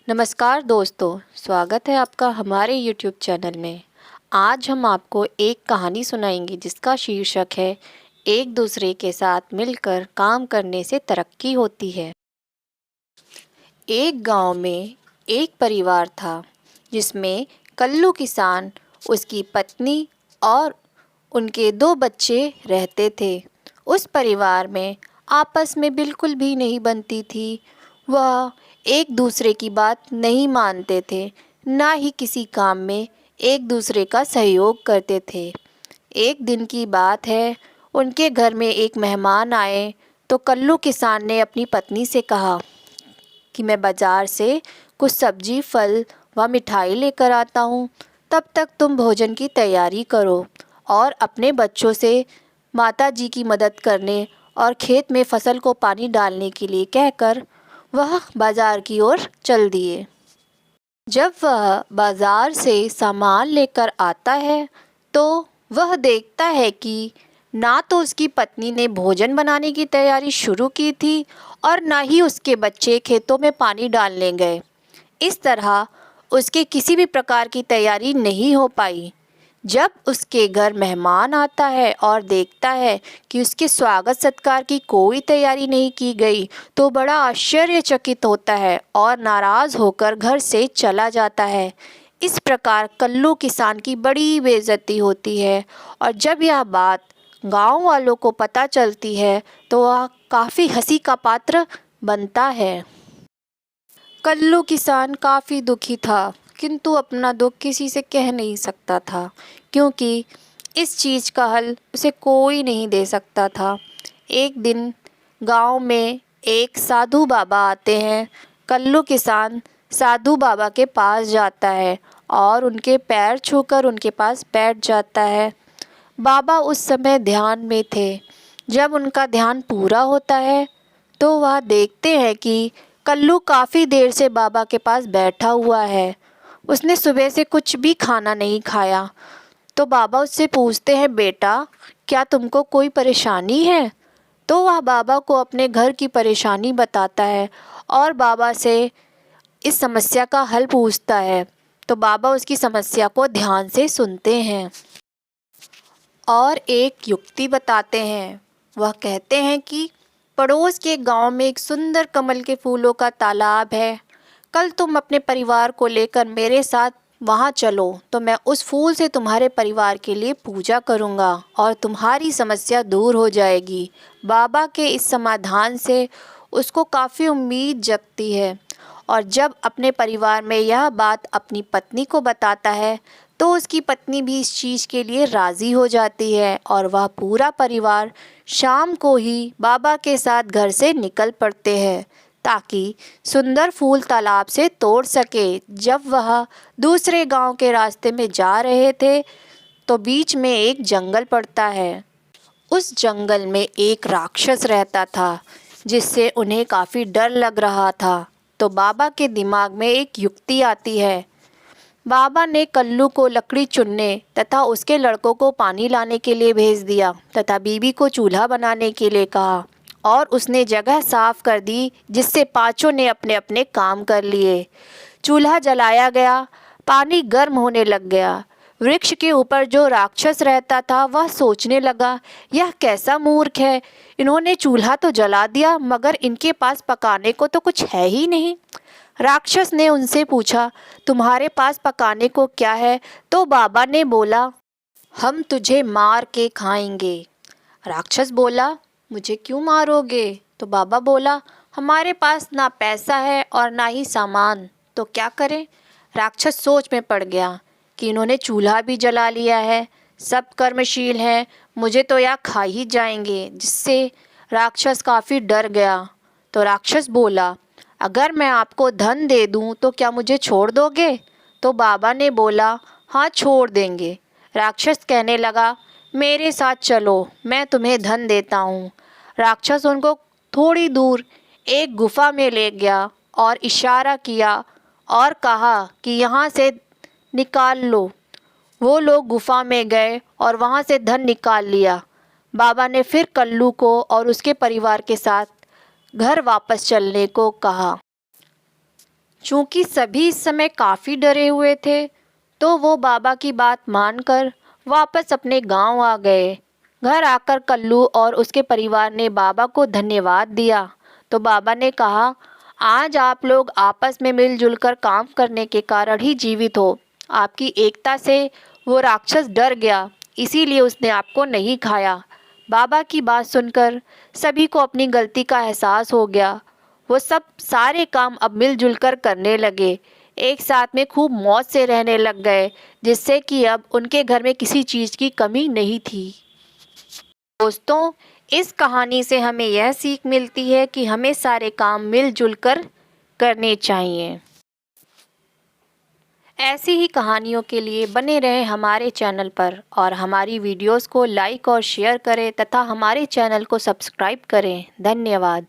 नमस्कार दोस्तों, स्वागत है आपका हमारे YouTube चैनल में। आज हम आपको एक कहानी सुनाएंगे जिसका शीर्षक है एक दूसरे के साथ मिलकर काम करने से तरक्की होती है। एक गांव में एक परिवार था जिसमें कल्लू किसान, उसकी पत्नी और उनके 2 बच्चे रहते थे। उस परिवार में आपस में बिल्कुल भी नहीं बनती थी। वह एक दूसरे की बात नहीं मानते थे, ना ही किसी काम में एक दूसरे का सहयोग करते थे। एक दिन की बात है, उनके घर में एक मेहमान आए तो कल्लू किसान ने अपनी पत्नी से कहा कि मैं बाज़ार से कुछ सब्जी, फल व मिठाई लेकर आता हूँ। तब तक तुम भोजन की तैयारी करो और अपने बच्चों से माताजी की मदद करने और खेत में फसल को पानी डालने के लिए कहकर वह बाज़ार की ओर चल दिए। जब वह बाज़ार से सामान लेकर आता है तो वह देखता है कि ना तो उसकी पत्नी ने भोजन बनाने की तैयारी शुरू की थी और ना ही उसके बच्चे खेतों में पानी डालने गए। इस तरह उसके किसी भी प्रकार की तैयारी नहीं हो पाई। जब उसके घर मेहमान आता है और देखता है कि उसके स्वागत सत्कार की कोई तैयारी नहीं की गई तो बड़ा आश्चर्यचकित होता है और नाराज़ होकर घर से चला जाता है। इस प्रकार कल्लू किसान की बड़ी बेइज्जती होती है और जब यह बात गांव वालों को पता चलती है तो वह काफ़ी हंसी का पात्र बनता है। कल्लू किसान काफ़ी दुखी था, किंतु अपना दुख किसी से कह नहीं सकता था क्योंकि इस चीज़ का हल उसे कोई नहीं दे सकता था। एक दिन गांव में एक साधु बाबा आते हैं। कल्लू किसान साधु बाबा के पास जाता है और उनके पैर छूकर उनके पास बैठ जाता है। बाबा उस समय ध्यान में थे। जब उनका ध्यान पूरा होता है तो वह देखते हैं कि कल्लू काफ़ी देर से बाबा के पास बैठा हुआ है। उसने सुबह से कुछ भी खाना नहीं खाया। तो बाबा उससे पूछते हैं, बेटा क्या तुमको कोई परेशानी है? तो वह बाबा को अपने घर की परेशानी बताता है और बाबा से इस समस्या का हल पूछता है। तो बाबा उसकी समस्या को ध्यान से सुनते हैं और एक युक्ति बताते हैं। वह कहते हैं कि पड़ोस के गांव में एक सुंदर कमल के फूलों का तालाब है। कल तुम अपने परिवार को लेकर मेरे साथ वहां चलो तो मैं उस फूल से तुम्हारे परिवार के लिए पूजा करूंगा और तुम्हारी समस्या दूर हो जाएगी। बाबा के इस समाधान से उसको काफ़ी उम्मीद जगती है और जब अपने परिवार में यह बात अपनी पत्नी को बताता है तो उसकी पत्नी भी इस चीज़ के लिए राज़ी हो जाती है और वह पूरा परिवार शाम को ही बाबा के साथ घर से निकल पड़ते हैं ताकि सुंदर फूल तालाब से तोड़ सके। जब वह दूसरे गांव के रास्ते में जा रहे थे तो बीच में एक जंगल पड़ता है। उस जंगल में एक राक्षस रहता था जिससे उन्हें काफ़ी डर लग रहा था। तो बाबा के दिमाग में एक युक्ति आती है। बाबा ने कल्लू को लकड़ी चुनने तथा उसके लड़कों को पानी लाने के लिए भेज दिया तथा बीबी को चूल्हा बनाने के लिए कहा और उसने जगह साफ कर दी जिससे पांचों ने अपने अपने काम कर लिए। चूल्हा जलाया गया, पानी गर्म होने लग गया। वृक्ष के ऊपर जो राक्षस रहता था वह सोचने लगा, यह कैसा मूर्ख है, इन्होंने चूल्हा तो जला दिया मगर इनके पास पकाने को तो कुछ है ही नहीं। राक्षस ने उनसे पूछा, तुम्हारे पास पकाने को क्या है? तो बाबा ने बोला, हम तुझे मार के खाएंगे। राक्षस बोला, मुझे क्यों मारोगे? तो बाबा बोला, हमारे पास ना पैसा है और ना ही सामान, तो क्या करें? राक्षस सोच में पड़ गया कि इन्होंने चूल्हा भी जला लिया है, सब कर्मशील हैं, मुझे तो यह खा ही जाएंगे, जिससे राक्षस काफ़ी डर गया। तो राक्षस बोला, अगर मैं आपको धन दे दूं तो क्या मुझे छोड़ दोगे? तो बाबा ने बोला, हाँ छोड़ देंगे। राक्षस कहने लगा, मेरे साथ चलो, मैं तुम्हें धन देता हूँ। राक्षस उनको थोड़ी दूर एक गुफा में ले गया और इशारा किया और कहा कि यहाँ से निकाल लो। वो लोग गुफा में गए और वहाँ से धन निकाल लिया। बाबा ने फिर कल्लू को और उसके परिवार के साथ घर वापस चलने को कहा। चूँकि सभी इस समय काफ़ी डरे हुए थे, तो वो बाबा की बात मानकर वापस अपने गांव आ गए। घर आकर कल्लू और उसके परिवार ने बाबा को धन्यवाद दिया। तो बाबा ने कहा, आज आप लोग आपस में मिलजुल कर काम करने के कारण ही जीवित हो। आपकी एकता से वो राक्षस डर गया, इसीलिए उसने आपको नहीं खाया। बाबा की बात सुनकर सभी को अपनी गलती का एहसास हो गया। वो सब सारे काम अब मिलजुल कर करने लगे, एक साथ में खूब मौज से रहने लग गए, जिससे कि अब उनके घर में किसी चीज़ की कमी नहीं थी। दोस्तों, इस कहानी से हमें यह सीख मिलती है कि हमें सारे काम मिलजुल कर करने चाहिए। ऐसी ही कहानियों के लिए बने रहें हमारे चैनल पर और हमारी वीडियोस को लाइक और शेयर करें तथा हमारे चैनल को सब्सक्राइब करें। धन्यवाद।